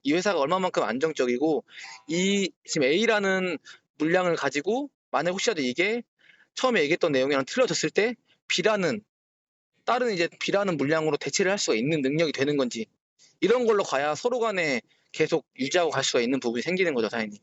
이 회사가 얼마만큼 안정적이고 이 지금 A라는 물량을 가지고 만약 혹시라도 이게 처음에 얘기했던 내용이랑 틀려졌을 때 B라는 다른 이제 B라는 물량으로 대체를 할 수가 있는 능력이 되는 건지 이런 걸로 가야 서로 간에 계속 유지하고 갈 수가 있는 부분이 생기는 거죠, 사장님.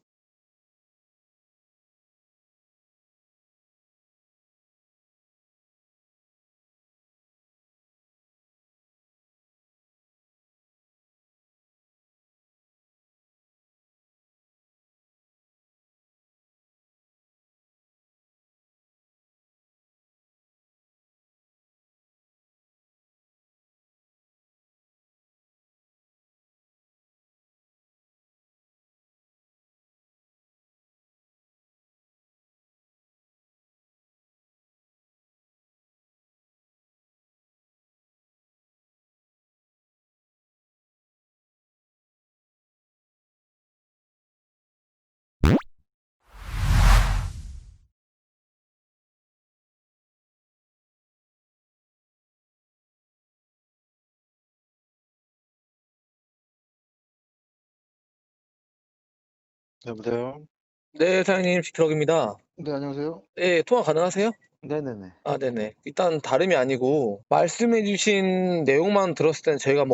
여보세요? 네, 사장님, 시트럭입니다. 네, 안녕하세요. 네, 통화 가능하세요? 네네네. 아, 네네. 일단 다름이 아니고 말씀해주신 내용만 들었을 때는 저희가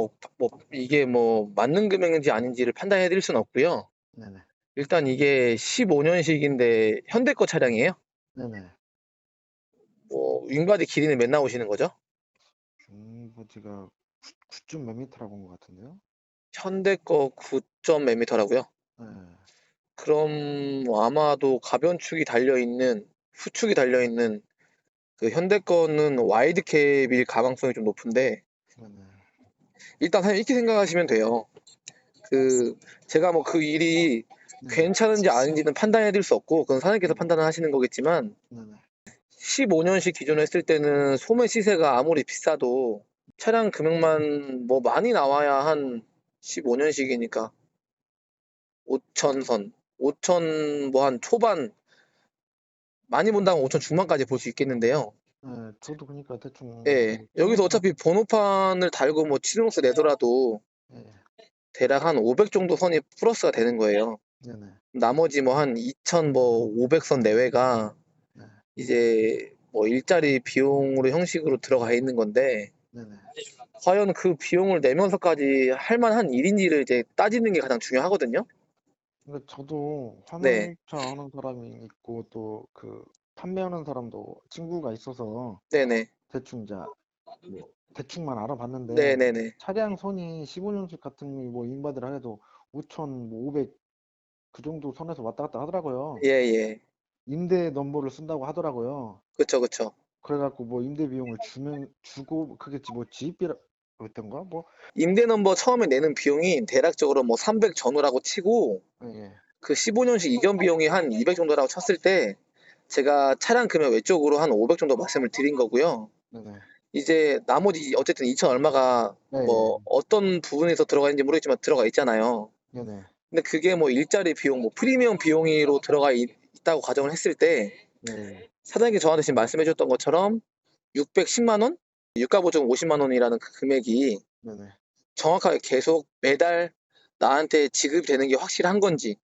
이게 뭐 맞는 금액인지 아닌지를 판단해 드릴 수는 없고요. 네네. 일단 이게 15년식인데 현대 거 차량이에요? 네네. 윙바디 길이는 몇 나오시는 거죠? 중부지가 9점 몇 미터라고 온 것 같은데요? 현대 거 9점 몇 미터라고요? 네. 그럼 아마도 가변축이 달려있는, 후축이 달려있는 그 현대 거는 와이드 캡일 가망성이 좀 높은데 네네. 일단 사실 이렇게 생각하시면 돼요. 그 제가 뭐 그 일이 네네. 괜찮은지 아닌지는 판단해 드릴 수 없고 그건 사장님께서 네네. 판단을 하시는 거겠지만 네네. 15년식 기준으로 했을 때는 소매 시세가 아무리 비싸도 차량 금액만 뭐 많이 나와야 한 15년식이니까 5천 선, 5천 뭐 한 초반 많이 본다면 5천 중반까지 볼 수 있겠는데요. 네, 저도 그러니까 대충 예, 그 여기서 친구들한 어차피 번호판을 달고 뭐 치료록스 내더라도 예. 대략 한 500 정도 선이 플러스가 되는 거예요. 네네. 나머지 뭐 한 2천 뭐 500선 내외가 네. 이제 뭐 일자리 비용으로 형식으로 들어가 있는 건데 네네. 과연 그 비용을 내면서까지 할 만한 일인지를 이제 따지는 게 가장 중요하거든요. 그러니까 저도 네, 화물차 하는 사람이 있고 또 그 판매하는 사람도 친구가 있어서 네네, 대충 이제 뭐 대충만 알아봤는데 네네네, 차량 선이 15년식 같은 뭐 인바디라 해도 5천 뭐 500 그 정도 선에서 왔다 갔다 하더라고요. 예, 예, 임대 넘버를 쓴다고 하더라고요. 그쵸, 그쵸. 그래갖고 뭐 임대 비용을 주고 그게 뭐 지입비라 그랬던가 뭐. 임대 넘버 처음에 내는 비용이 대략적으로 뭐 300 전후라고 치고 예, 예. 그 15년식 이전 비용이 한 200 정도라고 쳤을 때 제가 차량 금액 외적으로 한 500 정도 말씀을 드린 거고요. 네네. 이제 나머지 어쨌든 2천 얼마가 예, 예. 뭐 어떤 부분에서 들어가 있는지 모르겠지만 들어가 있잖아요. 네네. 근데 그게 뭐 일자리 비용, 뭐 프리미엄 비용으로 들어가 있다고 가정을 했을 때 예, 예. 사장님이 저한테 지금 말씀해 줬던 것처럼 610만 원? 유가 보증 50만 원이라는 그 금액이 네네. 정확하게 계속 매달 나한테 지급이 되는 게 확실한 건지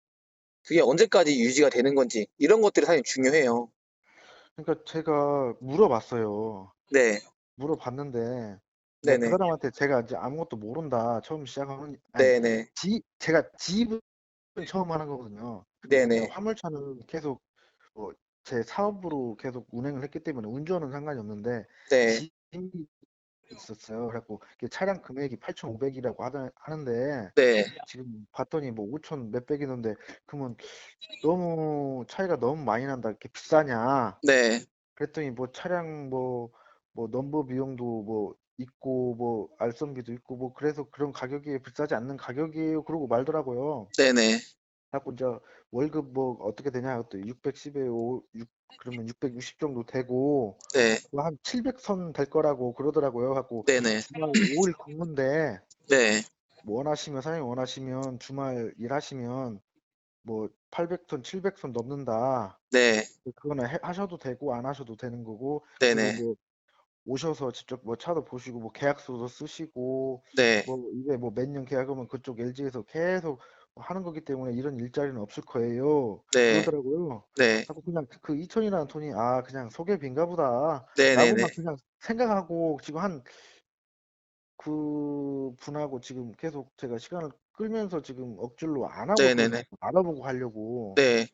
그게 언제까지 유지가 되는 건지 이런 것들이 사실 중요해요. 그러니까 제가 물어봤어요. 네, 물어봤는데 그러니까 그 네네, 사람한테 제가 이제 아무것도 모른다 처음 시작하는 아니 네네, 제가 지입은 처음 하는 거거든요. 근데 네네, 화물차는 계속 뭐 제 사업으로 계속 운행을 했기 때문에 운전은 상관이 없는데 네, 지입이 있었어요. 그래갖고 차량 금액이 8,500이라고 하는데 네, 지금 봤더니 뭐 5천 몇백이던데 그러면 너무 차이가 너무 많이 난다. 이렇게 비싸냐? 네, 그랬더니 뭐 차량 뭐 넘버 비용도 뭐 있고 뭐 알선비도 있고 뭐 그래서 그런 가격이 비싸지 않는 가격이에요. 그러고 말더라고요. 네네, 자꾸 이제 월급 뭐 어떻게 되냐? 또 610에 6 그러면 660 정도 되고 네, 뭐 한 700선 될 거라고 그러더라고요. 갖고 네네, 주말 5일 근무인데 네, 뭐 원하시면 사장님 원하시면 주말 일하시면 뭐 800선, 700선 넘는다. 네, 그거는 하셔도 되고 안 하셔도 되는 거고 그리고 네네, 뭐 오셔서 직접 뭐 차도 보시고 뭐 계약서도 쓰시고 네, 뭐 이게 뭐 몇 년 계약하면 그쪽 LG에서 계속 하는 거기 때문에 이런 일자리는 없을 거예요. 네, 그러더라고요. 네, 자꾸 그냥 그 2천이라는 돈이 아 그냥 소개비인가 네, 네, 네, 보다라고만 그냥 생각하고 지금 한 그 분하고 지금 계속 제가 시간을 끌면서 지금 억지로 안 하고 네, 네, 있거든요. 네, 알아보고 하려고. 네,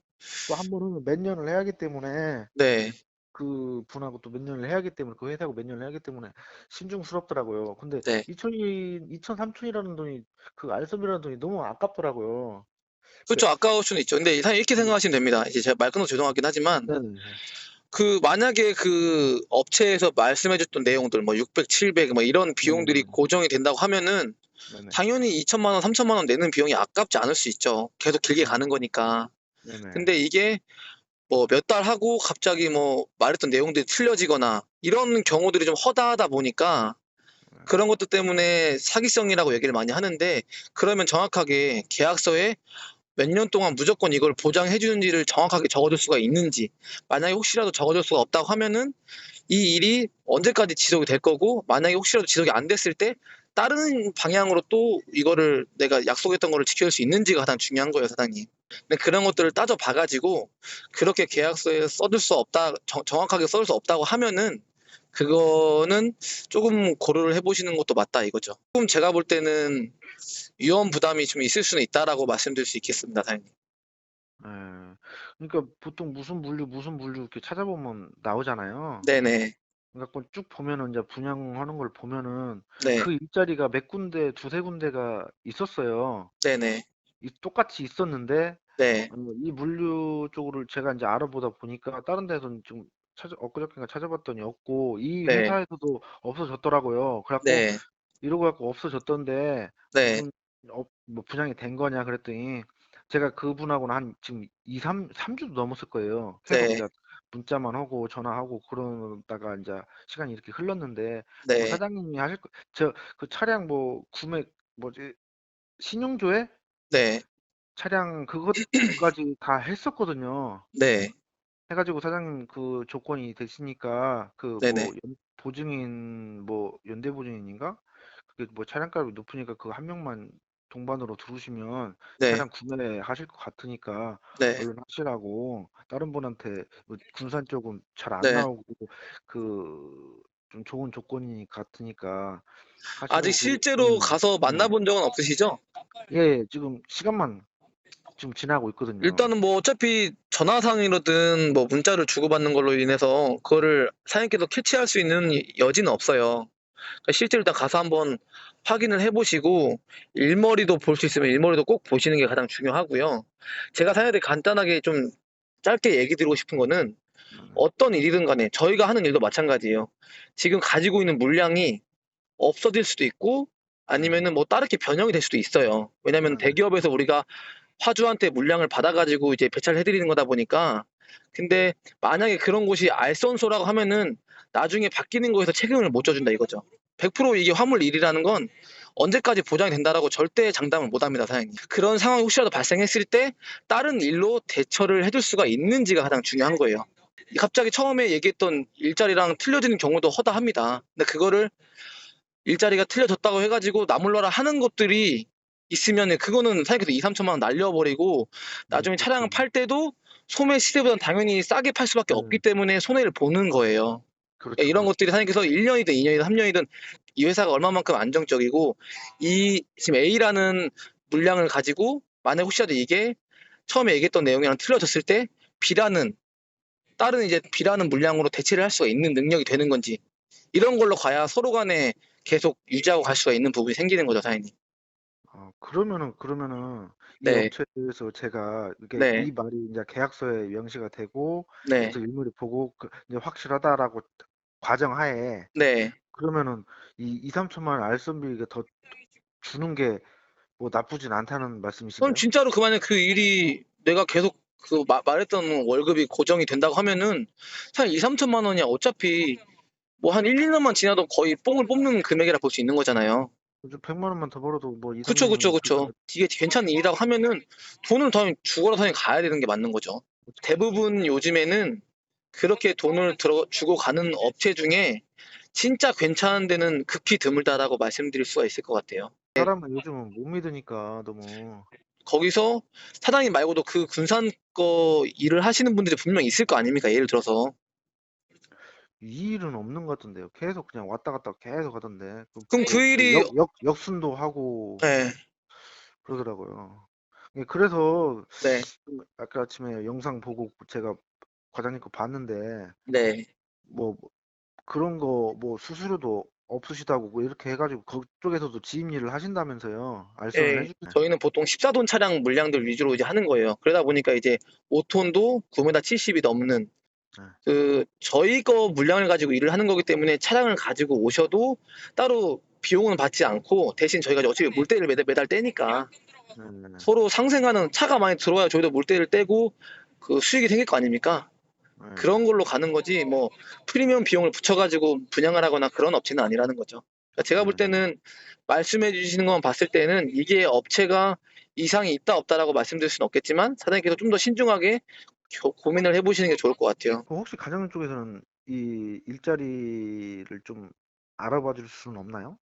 또 한 번은 몇 년을 해야 하기 때문에 네. 그 분하고 또 몇 년을 해야 하기 때문에 그 회사하고 몇 년을 해야 하기 때문에 신중스럽더라고요. 근데 네. 2천, 3천이라는 돈이 그 알선비라는 돈이 너무 아깝더라고요. 그, 그렇죠. 아까울 수는 있죠. 근데 사실 이렇게 생각하시면 됩니다. 이제 제가 말 끊어서 죄송하긴 하지만, 네네. 그, 만약에 그 업체에서 말씀해줬던 내용들, 뭐 600, 700, 뭐 이런 비용들이 네네네. 고정이 된다고 하면은, 네네. 당연히 2천만 원, 3천만 원 내는 비용이 아깝지 않을 수 있죠. 계속 길게 네. 가는 거니까. 네네. 근데 이게 뭐 몇 달 하고 갑자기 뭐 말했던 내용들이 틀려지거나, 이런 경우들이 좀 허다하다 보니까, 그런 것들 때문에 사기성이라고 얘기를 많이 하는데, 그러면 정확하게 계약서에 몇 년 동안 무조건 이걸 보장해 주는지를 정확하게 적어줄 수가 있는지, 만약에 혹시라도 적어줄 수가 없다고 하면은 이 일이 언제까지 지속이 될 거고, 만약에 혹시라도 지속이 안 됐을 때 다른 방향으로 또 이거를 내가 약속했던 거를 지킬 수 있는지가 가장 중요한 거예요, 사장님. 근데 그런 것들을 따져 봐가지고 그렇게 계약서에 써둘 수 없다, 정확하게 써둘 수 없다고 하면은 그거는 조금 고려를 해보시는 것도 맞다 이거죠. 조금 제가 볼 때는 위험 부담이 좀 있을 수는 있다라고 말씀드릴 수 있겠습니다, 사장님. 예. 그러니까 보통 무슨 물류 이렇게 찾아보면 나오잖아요. 네네. 그래갖고 쭉 보면은 이제 분양하는 걸 보면은 네. 그 일자리가 몇 군데, 두세 군데가 있었어요. 네네. 똑같이 있었는데 네. 이 물류 쪽으로 제가 이제 알아보다 보니까 다른 데서는 좀 엊그저께인가 찾아봤더니 없고 이 네. 회사에서도 없어졌더라고요. 그래갖고 네. 이러고 갖고 없어졌던데 네. 지금 뭐 분양이 된 거냐 그랬더니 제가 그분하고는 한 지금 3주도 넘었을 거예요. 계속 네. 이제 문자만 하고 전화하고 그러다가 이제 시간이 이렇게 흘렀는데 뭐 네. 사장님이 하실 거, 저 그 차량 뭐 구매 뭐지 신용조회 네. 차량 그것까지 다 했었거든요. 네. 해가지고 사장님 그 조건이 되시니까 그 네네. 뭐 보증인 뭐 연대 보증인인가? 그게 뭐 차량값이 높으니까 그 한 명만 동반으로 들어오시면 네. 차량 구매하실 것 같으니까 네. 얼른 하시라고 다른 분한테 뭐 군산 쪽은 잘 안 네. 나오고 그 좀 좋은 조건이 같으니까 아직 하시라고 실제로 가서 네. 만나본 적은 없으시죠? 예, 예, 지금 시간만 지금 지나고 있거든요. 일단은 뭐 어차피 전화상이로든 뭐 문자를 주고받는 걸로 인해서 그거를 사장님께서 캐치할 수 있는 여지는 없어요. 그러니까 실제로 일단 가서 한번 확인을 해보시고 일머리도 볼 수 있으면 일머리도 꼭 보시는 게 가장 중요하고요. 제가 사장님한테 간단하게 좀 짧게 얘기 드리고 싶은 거는, 네네. 어떤 일이든 간에 저희가 하는 일도 마찬가지예요. 지금 가지고 있는 물량이 없어질 수도 있고 네네. 아니면은 뭐 다르게 변형이 될 수도 있어요. 왜냐면 네네. 대기업에서 우리가 화주한테 물량을 받아가지고 이제 배차를 해드리는 거다 보니까. 근데 만약에 그런 곳이 알선소라고 하면은 나중에 바뀌는 거에서 책임을 못 져준다 이거죠. 100% 이게 화물 일이라는 건 언제까지 보장이 된다라고 절대 장담을 못 합니다, 사장님. 그런 상황이 혹시라도 발생했을 때 다른 일로 대처를 해줄 수가 있는지가 가장 중요한 거예요. 갑자기 처음에 얘기했던 일자리랑 틀려지는 경우도 허다합니다. 근데 그거를 일자리가 틀려졌다고 해가지고 나몰라라 하는 것들이 있으면 그거는 사장님께서 2, 3천만 원 날려버리고 나중에 차량을 그렇죠. 팔 때도 소매 시세보다는 당연히 싸게 팔 수밖에 없기 네. 때문에 손해를 보는 거예요. 그렇죠, 이런 그렇죠. 것들이 사장님께서 1년이든 2년이든 3년이든 이 회사가 얼마만큼 안정적이고 이 지금 A라는 물량을 가지고 만약 혹시라도 이게 처음에 얘기했던 내용이랑 틀려졌을 때 B라는 다른 이제 B라는 물량으로 대체를 할 수가 있는 능력이 되는 건지, 이런 걸로 가야 서로 간에 계속 유지하고 갈 수가 있는 부분이 생기는 거죠, 사장님. 그러면은 이 네, 업체에서 제가 이게 네, 이 말이 이제 계약서에 명시가 되고 네, 그래서 일일이 보고 이제 확실하다라고 과정하에 네. 그러면은 이 2, 3천만 원 알선비 더 주는 게 뭐 나쁘진 않다는 그럼 말씀이신가요? 진짜로 그만약 그 일이 내가 계속 그 말했던 월급이 고정이 된다고 하면은 사실 2, 3천만 원이야 어차피 뭐 한 1, 2년만 지나도 거의 뽕을 뽑는 금액이라 볼 수 있는 거잖아요. 요즘 100만 원만 더 벌어도 뭐 2, 그쵸, 그쵸, 3년이면 그쵸. 이게 괜찮은 일이라고 하면은 돈을 당연히 죽어라 당연히 가야 되는 게 맞는 거죠. 대부분 요즘에는 그렇게 돈을 주고 가는 업체 중에 진짜 괜찮은 데는 극히 드물다라고 말씀드릴 수가 있을 것 같아요. 사람은 요즘은 못 믿으니까 너무. 거기서 사장님 말고도 그 군산 거 일을 하시는 분들이 분명 있을 거 아닙니까? 예를 들어서. 이 일은 없는 것 같던데요. 계속 그냥 왔다 갔다 계속 하던데. 그럼 그 뭐 일이 역순도 하고 네, 그러더라고요. 예, 그래서 네, 아까 아침에 영상 보고 제가 과장님 거 봤는데 네. 뭐 그런 거 뭐 수수료도 없으시다고 뭐 이렇게 해가지고 그쪽에서도 지임 일을 하신다면서요. 알선을 예, 해주네. 저희는 보통 14돈 차량 물량들 위주로 이제 하는 거예요. 그러다 보니까 이제 5톤도 9m 70이 넘는 네. 그 저희 거 물량을 가지고 일을 하는 거기 때문에 차량을 가지고 오셔도 따로 비용은 받지 않고 대신 저희가 이제 어차피 물대를 매달 떼니까 네, 네, 네. 서로 상생하는 차가 많이 들어와야 저희도 물대를 떼고 그 수익이 생길 거 아닙니까? 네. 그런 걸로 가는 거지 뭐 프리미엄 비용을 붙여가지고 분양을 하거나 그런 업체는 아니라는 거죠. 그러니까 제가 볼 네. 때는 말씀해 주시는 것만 봤을 때는 이게 업체가 이상이 있다 없다라고 말씀드릴 수는 없겠지만 사장님께서 좀 더 신중하게 고민을 해보시는 게 좋을 것 같아요. 그럼 혹시 과장님 쪽에서는 이 일자리를 좀 알아봐 줄 수는 없나요?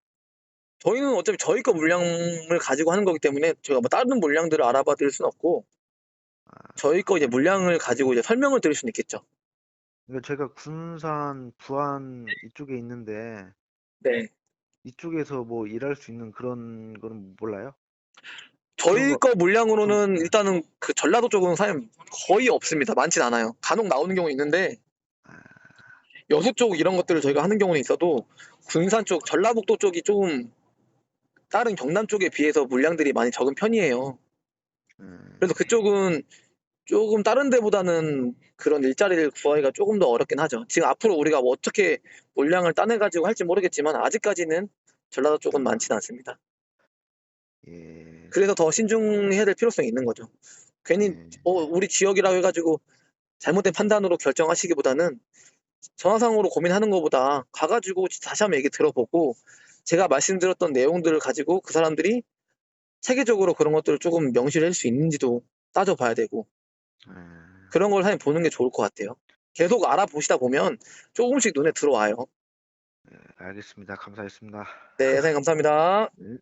저희는 어차피 저희 거 물량을 가지고 하는 거기 때문에 저희가 뭐 다른 물량들을 알아봐 드릴 수는 없고 저희 거 이제 물량을 가지고 이제 설명을 드릴 수는 있겠죠. 그러니까 제가 군산, 부안 이쪽에 있는데 네. 이쪽에서 뭐 일할 수 있는 그런 거는 몰라요? 그런 저희 거 거 좀, 물량으로는 네. 일단은 그 전라도 쪽은 사실 거의 없습니다. 많진 않아요. 간혹 나오는 경우 있는데 아, 여수 쪽 이런 것들을 저희가 하는 경우는 있어도 군산 쪽, 전라북도 쪽이 좀 다른 경남 쪽에 비해서 물량들이 많이 적은 편이에요. 그래서 그쪽은 조금 다른 데보다는 그런 일자리를 구하기가 조금 더 어렵긴 하죠. 지금 앞으로 우리가 뭐 어떻게 물량을 따내가지고 할지 모르겠지만 아직까지는 전라도 쪽은 많지는 않습니다. 예, 그래서 더 신중해야 될 필요성이 있는 거죠. 괜히 예, 우리 지역이라고 해가지고 잘못된 판단으로 결정하시기보다는 전화상으로 고민하는 것보다 가가지고 다시 한번 얘기 들어보고 제가 말씀드렸던 내용들을 가지고 그 사람들이 체계적으로 그런 것들을 조금 명시를 할 수 있는지도 따져봐야 되고 예. 그런 걸 사실 보는 게 좋을 것 같아요. 계속 알아보시다 보면 조금씩 눈에 들어와요. 알겠습니다. 감사했습니다. 네, 선생님 감사합니다. 네.